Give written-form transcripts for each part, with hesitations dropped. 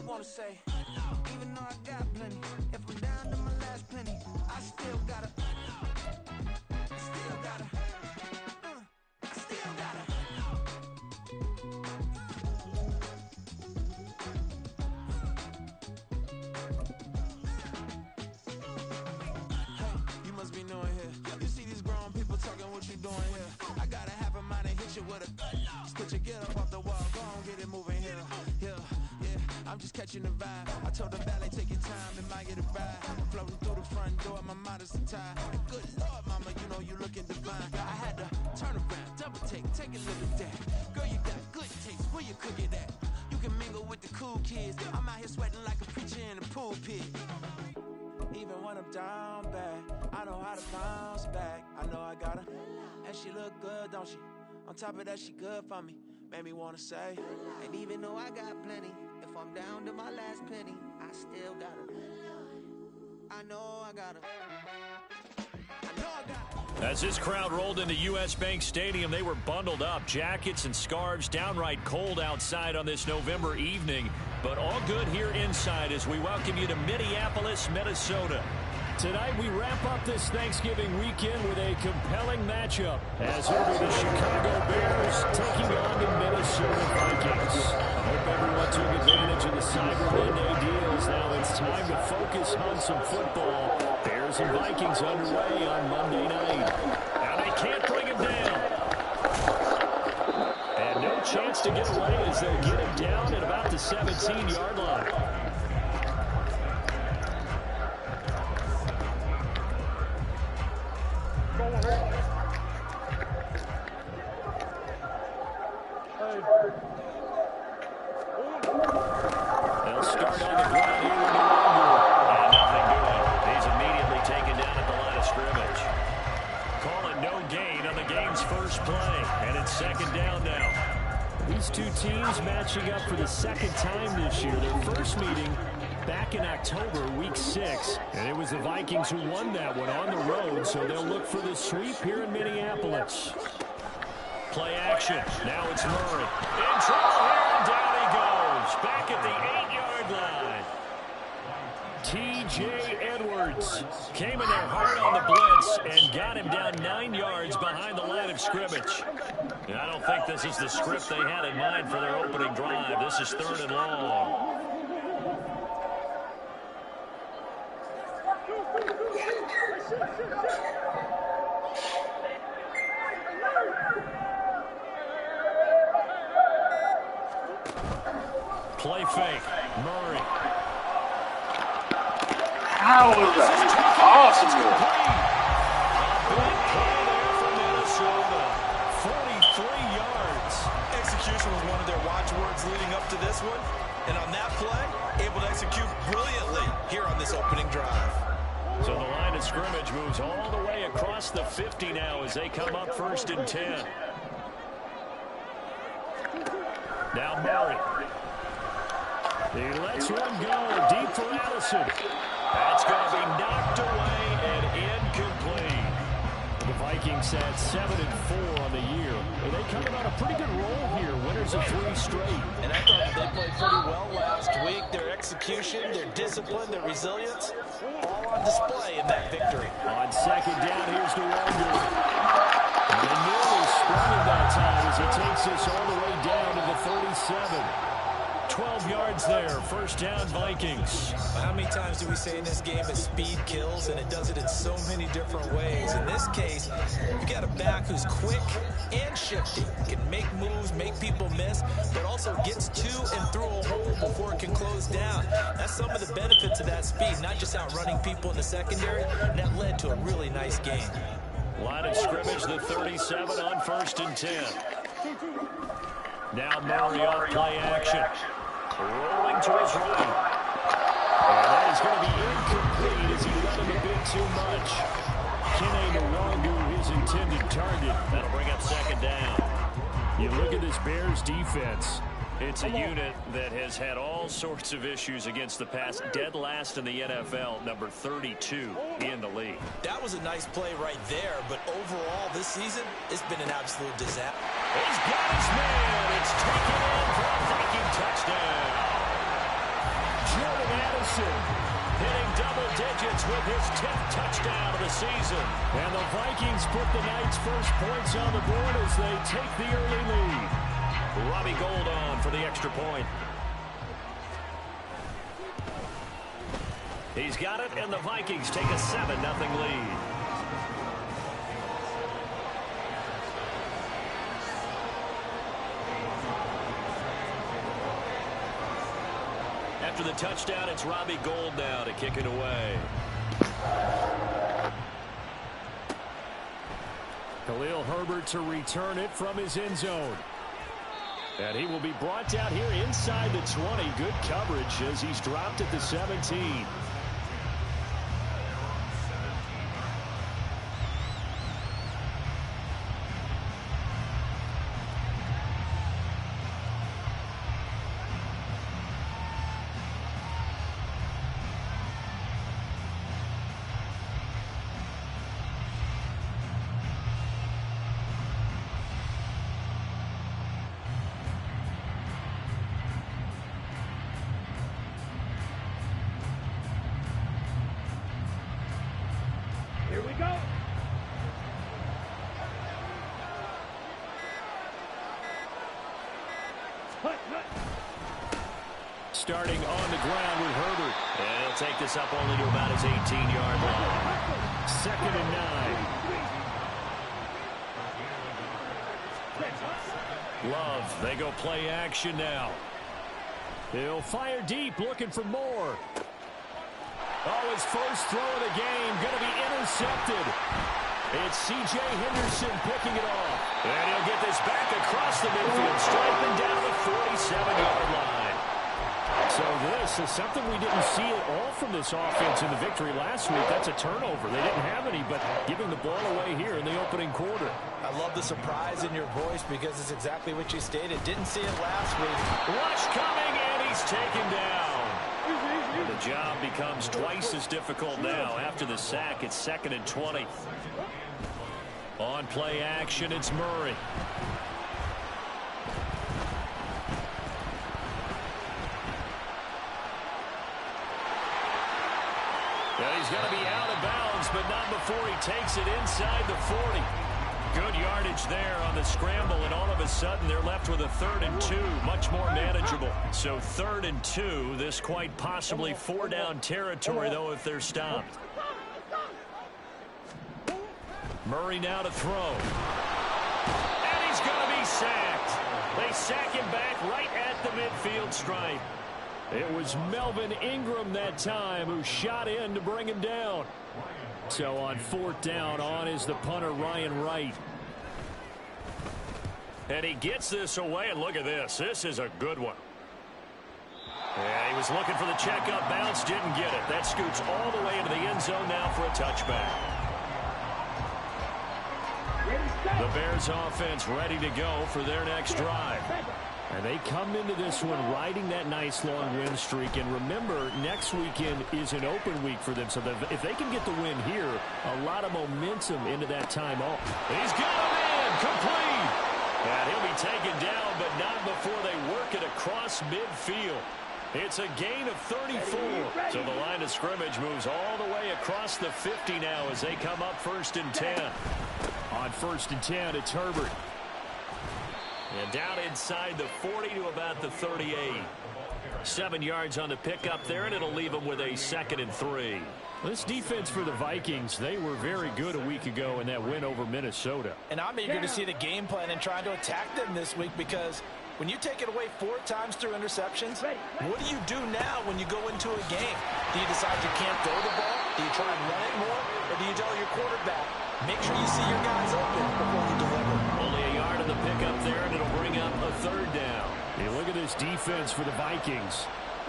wanna say, even though I got plenty, if I'm down to my last penny, I still gotta, I still gotta. You must be knowing here. You see these grown people talking, what you doing here? I gotta have a mind and hit you with a stitch you, get up off the wall, go on, get it moving here. I'm just catching the vibe. I told the ballet, take your time, it might get a ride. Floating through the front door, my mind is a tie. And good Lord, mama, you know you looking divine. I had to turn around, double take a look at that. Girl, you got good taste, where you cook it at? You can mingle with the cool kids. I'm out here sweating like a preacher in a pool pit. Even when I'm down bad, I know how to bounce back. I know I got her, and she look good, don't she? On top of that, she good for me. Made me wanna say, and even though I got plenty, if I'm down to my last penny, I still gotta. I know I gotta. I know I gotta. As this crowd rolled into U.S. Bank Stadium, they were bundled up, jackets and scarves, downright cold outside on this November evening. But all good here inside as we welcome you to Minneapolis, Minnesota. Tonight we wrap up this Thanksgiving weekend with a compelling matchup as it'll be the Chicago Bears taking on the Minnesota Vikings. I hope everyone took advantage of the Cyber Monday deals. Now it's time to focus on some football. Bears and Vikings underway on Monday night. Now they can't bring him down. And no chance to get away as they'll get him down at about the 17-yard line. They'll start on the ground here with the and nothing doing. He's immediately taken down at the line of scrimmage. Calling no gain on the game's first play, and it's second down now. These two teams matching up for the second time this year. Their first meeting back in October, week 6, and it was the Vikings who won that one on the road, so they'll look for the sweep here in Minneapolis. Play action. Now it's Murray. In trouble here, and down he goes. Back at the 8-yard line. T.J. Edwards came in there hard on the blitz and got him down 9 yards behind the line of scrimmage. And I don't think this is the script they had in mind for their opening drive. This is 3rd and long. Play fake. Murray. How was that possible? A big play there for Minnesota. 43 yards. Execution was one of their watchwords leading up to this one. And on that play, able to execute brilliantly here on this opening drive. So the line of scrimmage moves all the way across the 50 now as they come up 1st and 10. Now Murray. He lets one go deep for Allison. That's going to be knocked away and incomplete. The Vikings had 7-4 on the year. And they coming on a pretty good roll here. Winners of 3 straight. And I thought they played pretty well last week. Their execution, their discipline, their resilience, all on display in that victory. On second down, here's the Wonder. And they nearly sprung it that time as he takes us all the way down to the 37. 12 yards there, 1st down Vikings. How many times do we say in this game that speed kills, and it does it in so many different ways? In this case, you got a back who's quick and shifty, can make moves, make people miss, but also gets to and through a hole before it can close down. That's some of the benefits of that speed, not just outrunning people in the secondary, and that led to a really nice game. Line of scrimmage, the 37 on 1st and 10. Now Murray off play action. Rolling to his right. And that is going to be incomplete as he let him a bit too much. Kene Nwangu, his intended target. That'll bring up 2nd down. You look at this Bears defense. It's a unit that has had all sorts of issues against the pass. Dead last in the NFL, number 32 in the league. That was a nice play right there, but overall this season, it's been an absolute disaster. He's got his man. It's taken in for a Viking touchdown. digits with his 10th touchdown of the season. And the Vikings put the Knights' first points on the board as they take the early lead. Robbie Gould on for the extra point. He's got it, and the Vikings take a 7-0 lead. After the touchdown, it's Robbie Gould now to kick it away. Khalil Herbert to return it from his end zone. And he will be brought down here inside the 20. Good coverage as he's dropped at the 17. Here we go. Starting on the ground with Herbert. And he'll take this up only to about his 18-yard line. 2nd and 9. Love, they go play action now. He'll fire deep, looking for more. Oh, his first throw of the game, going to be intercepted. It's C.J. Henderson picking it off. And he'll get this back across the midfield, striping down the 47-yard line. So this is something we didn't see at all from this offense in the victory last week. That's a turnover. They didn't have any, but giving the ball away here in the opening quarter. I love the surprise in your voice because it's exactly what you stated. Didn't see it last week. Rush coming, and he's taken down. And the job becomes twice as difficult now. After the sack, it's 2nd and 20. On play action, it's Murray. And he's going to be out of bounds, but not before he takes it inside the 40. Good yardage there on the scramble, and all of a sudden they're left with a 3rd and 2, much more manageable. So 3rd and 2, this quite possibly 4-down territory, though, if they're stopped. Murray now to throw. And he's going to be sacked. They sack him back right at the midfield stripe. It was Melvin Ingram that time who shot in to bring him down. So on 4th down, on is the punter, Ryan Wright. And he gets this away, and look at this. This is a good one. Yeah, he was looking for the checkup bounce, didn't get it. That scoots all the way into the end zone now for a touchback. The Bears offense ready to go for their next drive. And they come into this one riding that nice long win streak. And remember, next weekend is an open week for them. So if they can get the win here, a lot of momentum into that time off. He's got him in, complete. And he'll be taken down, but not before they work it across midfield. It's a gain of 34. So the line of scrimmage moves all the way across the 50 now as they come up 1st and 10. On 1st and 10, it's Herbert. And down inside the 40 to about the 38. 7 yards on the pickup there, and it'll leave them with a 2nd and 3. This defense for the Vikings, they were very good a week ago in that win over Minnesota. And I'm eager to see the game plan and trying to attack them this week because when you take it away 4 times through interceptions, what do you do now when you go into a game? Do you decide you can't throw the ball? Do you try and run it more? Or do you tell your quarterback, make sure you see your guys open before you deliver? Only a yard on the pickup there, and it'll bring up a 3rd down. Hey, look at this defense for the Vikings.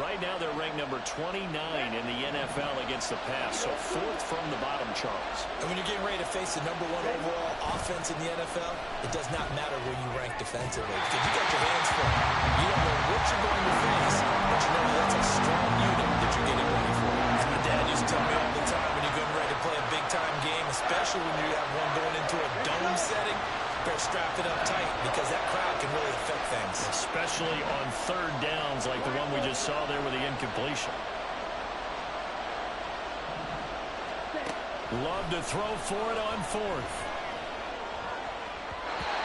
Right now they're ranked number 29 in the NFL against the pass, so 4th from the bottom, Charles. And when you're getting ready to face the #1 overall offense in the NFL, it does not matter where you rank defensively because you got your hands full. You don't know what you're going to face, but you know that's a strong unit that you're getting ready for. As my dad used to tell me all the time, when you're getting ready to play a big-time game, especially when you have one going into a dome setting, better strap it up tight because that crowd can really affect things. Especially on 3rd downs like the one we just saw there with the incompletion. Love to throw for it on fourth.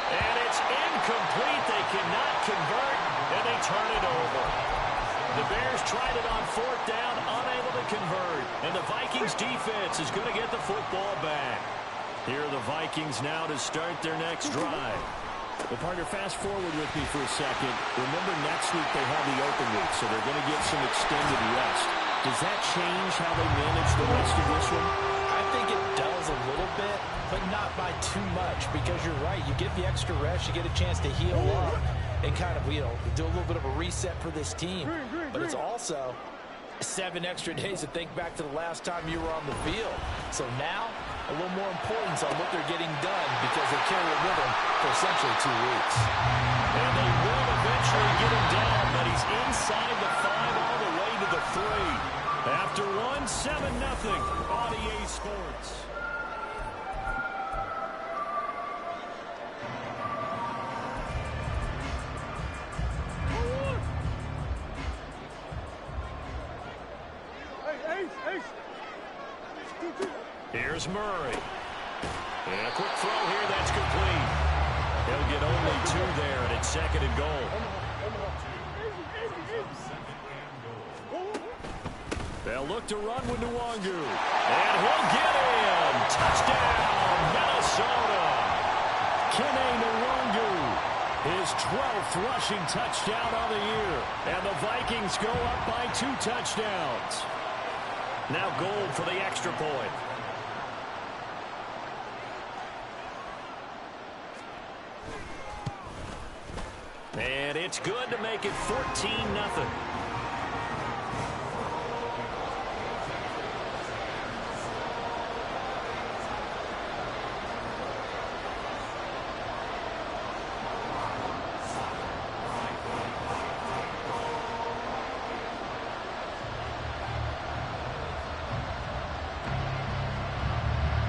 And it's incomplete. They cannot convert, and they turn it over. The Bears tried it on fourth down, unable to convert. And the Vikings defense is going to get the football back. Here are the Vikings now to start their next drive. Well, partner, fast forward with me for a second. Remember, next week they have the open week, so they're going to get some extended rest. Does that change how they manage the rest of this one? I think it does a little bit, but not by too much, because you're right. You get the extra rest, you get a chance to heal up and kind of, you know, do a little bit of a reset for this team. But it's also 7 extra days to think back to the last time you were on the field. So now, a little more importance on what they're getting done because they carry it with them for essentially 2 weeks. And they will eventually get him down, but he's inside the 5 all the way to the 3. After 1, 7-0 on EA Sports. Here's Murray. And a quick throw here, that's complete. He'll get only 2 there, and it's 2nd and goal. They'll look to run with Nwangu. And he'll get in. Touchdown, Minnesota. Kene Nwangu. His 12th rushing touchdown on the year. And the Vikings go up by 2 touchdowns. Now Gold for the extra point. And it's good to make it 14-0.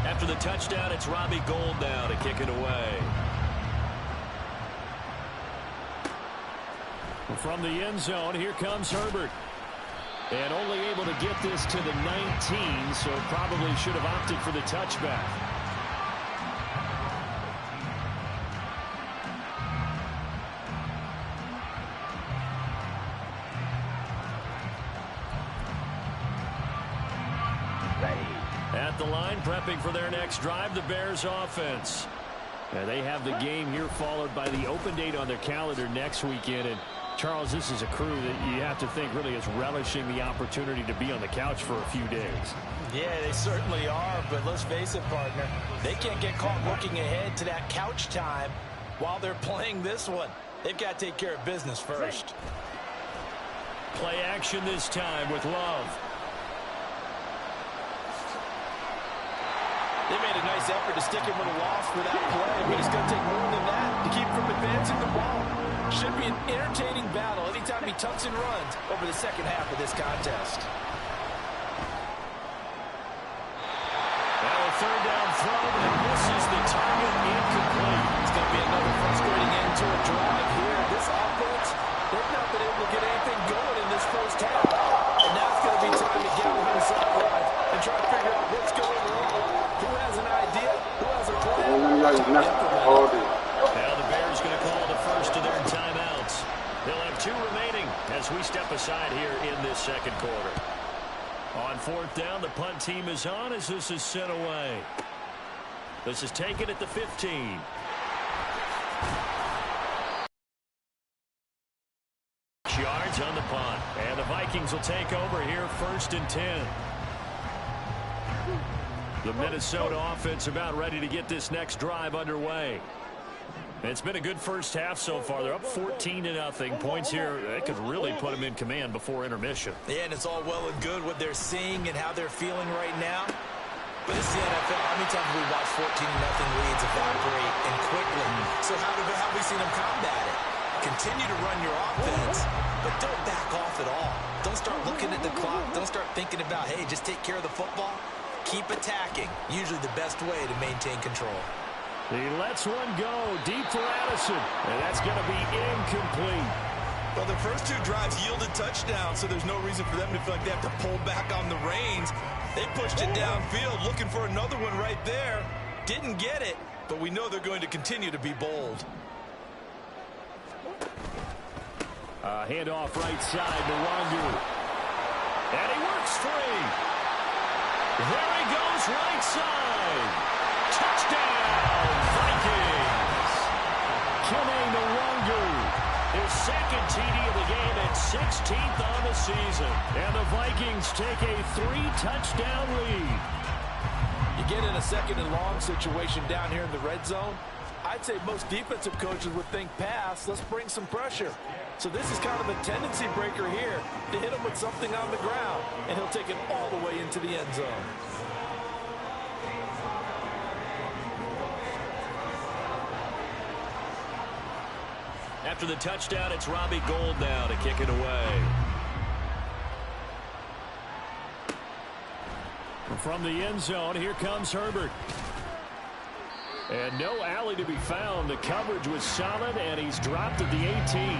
After the touchdown, it's Robbie Gould now to kick it away. From the end zone, here comes Herbert. And only able to get this to the 19, so probably should have opted for the touchback. At the line, prepping for their next drive, the Bears offense. Now they have the game here followed by the open date on their calendar next weekend. And Charles, this is a crew that you have to think really is relishing the opportunity to be on the couch for a few days. Yeah, they certainly are, but let's face it, partner. They can't get caught looking ahead to that couch time while they're playing this one. They've got to take care of business first. Play action this time with Love. They made a nice effort to stick him with a loss for that play, but it's going to take more than that to keep from advancing the ball. Should be an entertaining battle anytime he tucks and runs over the second half of this contest. Now a third down throw, but it misses the target, incomplete. It's going to be another frustrating end to a drive here. This offense, they've not been able to get anything going in this first half. And now it's going to be time to get on the sideline and try to figure out what's going wrong. Who has an idea? Who has a plan? Now the Bears going to call the first of their timeouts. They'll have 2 remaining as we step aside here in this second quarter. On fourth down, the punt team is on as this is sent away. This is taken at the 15. Yards on the punt. And the Vikings will take over here 1st and 10. The Minnesota offense about ready to get this next drive underway. It's been a good first half so far. They're up 14-0. Points here, they could really put them in command before intermission. Yeah, and it's all well and good what they're seeing and how they're feeling right now. But it's the NFL. How many times have we watched 14-0 leads evaporate and quickly? So how have we seen them combat it? Continue to run your offense, but don't back off at all. Don't start looking at the clock. Don't start thinking about, hey, just take care of the football. Keep attacking. Usually the best way to maintain control. He lets one go deep for Addison, and that's going to be incomplete. Well, their first 2 drives yielded touchdowns, so there's no reason for them to feel like they have to pull back on the reins. They pushed it downfield, looking for another one right there. Didn't get it, but we know they're going to continue to be bold. Handoff right side to Wangu. And he works free. There he goes right side. Touchdown, Vikings. Kene Nwangu. His second TD of the game and 16th on the season. And the Vikings take a 3-touchdown lead. You get in a second and long situation down here in the red zone. I'd say most defensive coaches would think pass, let's bring some pressure. So this is kind of a tendency breaker here to hit him with something on the ground, and he'll take it all the way into the end zone. After the touchdown, it's Robbie Gould now to kick it away. From the end zone, here comes Herbert. And no alley to be found. The coverage was solid, and he's dropped at the 18.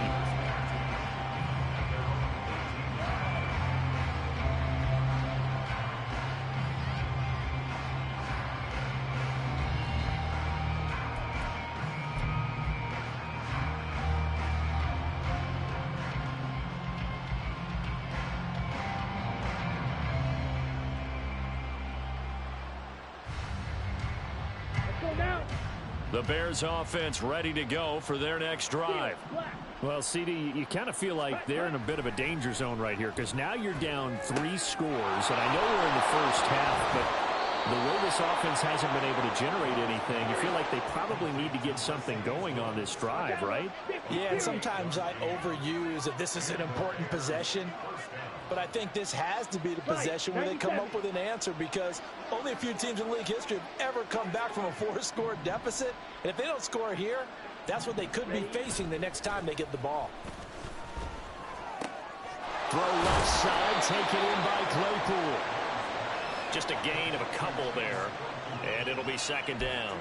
The Bears offense ready to go for their next drive. Well, CD, you kind of feel like they're in a bit of a danger zone right here because now you're down 3 scores, and I know we're in the first half, but the way this offense hasn't been able to generate anything, you feel like they probably need to get something going on this drive, right? Yeah, and sometimes I overuse that this is an important possession. But I think this has to be the possession where they come up with an answer because only a few teams in league history have ever come back from a 4-score deficit. And if they don't score here, that's what they could be facing the next time they get the ball. Throw left side, taken in by Claypool. Just a gain of a couple there, and it'll be second down.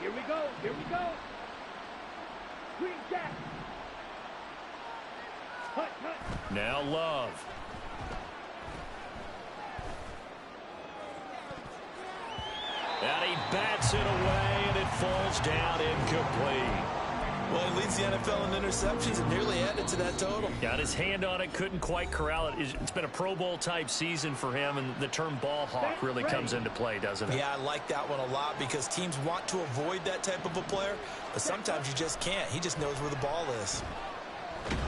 Here we go. Here we go. Green jack. Hut, hut. Now Love. And he bats it away, and it falls down incomplete. Well, he leads the NFL in interceptions and nearly added to that total. Got his hand on it, couldn't quite corral it. It's been a Pro Bowl-type season for him, and the term ball hawk really comes into play, doesn't it? Yeah, I like that one a lot because teams want to avoid that type of a player, but sometimes you just can't. He just knows where the ball is. And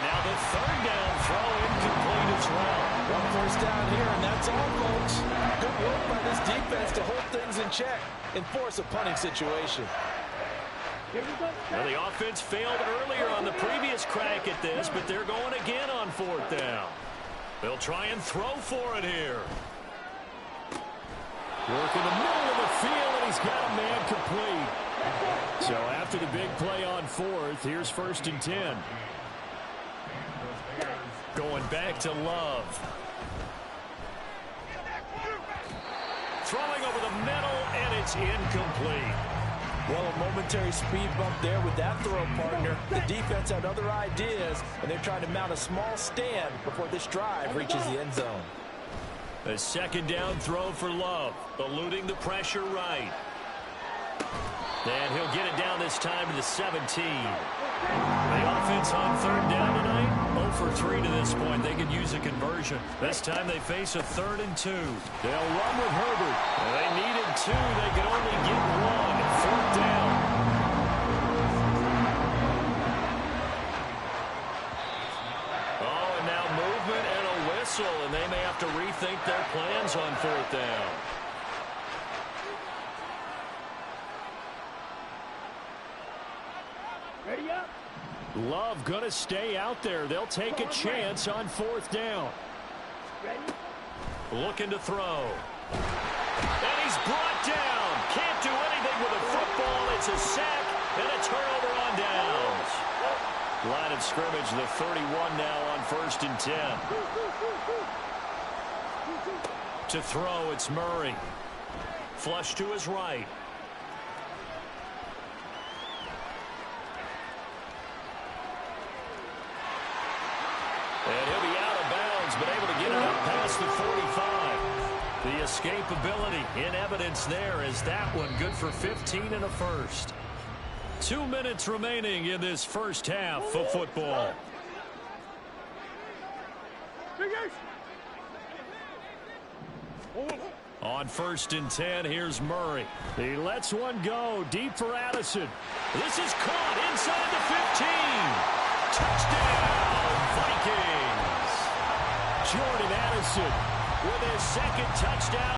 now the third down throw incomplete as well. One first down here, and that's all, folks. Good work by this defense to hold things in check and force a punting situation. Well, the offense failed earlier on the previous crack at this, but they're going again on 4th down. They'll try and throw for it here. Work in the middle of the field, and he's got a man complete. So after the big play on 4th, here's 1st and 10. Going back to Love. Throwing over the middle, and it's incomplete. Well, a momentary speed bump there with that throw partner. The defense had other ideas, and they're trying to mount a small stand before this drive reaches the end zone. A second down throw for Love, eluding the pressure right. And he'll get it down this time to the 17. The offense on 3rd down tonight, 0 for 3 to this point. They could use a conversion. This time they face a 3rd and 2. They'll run with Herbert. And they needed 2. They could only get 1. 4th down. Oh, and now movement and a whistle, and they may have to rethink their plans on 4th down. Ready up. Love going to stay out there. They'll take a chance on 4th down. Ready. Looking to throw. And he's brought down. Can't do anything with a football. It's a sack and a turnover on downs. Line of scrimmage, the 31 now on 1st and 10. To throw, it's Murray. Flush to his right. And he'll be out of bounds, but able to get it up past the 45. The escapability in evidence there as that one good for 15 and a first. 2 minutes remaining in this first half of football. On 1st and 10, here's Murray. He lets one go deep for Addison. This is caught inside the 15. Touchdown, Vikings. Jordan Addison with his second touchdown.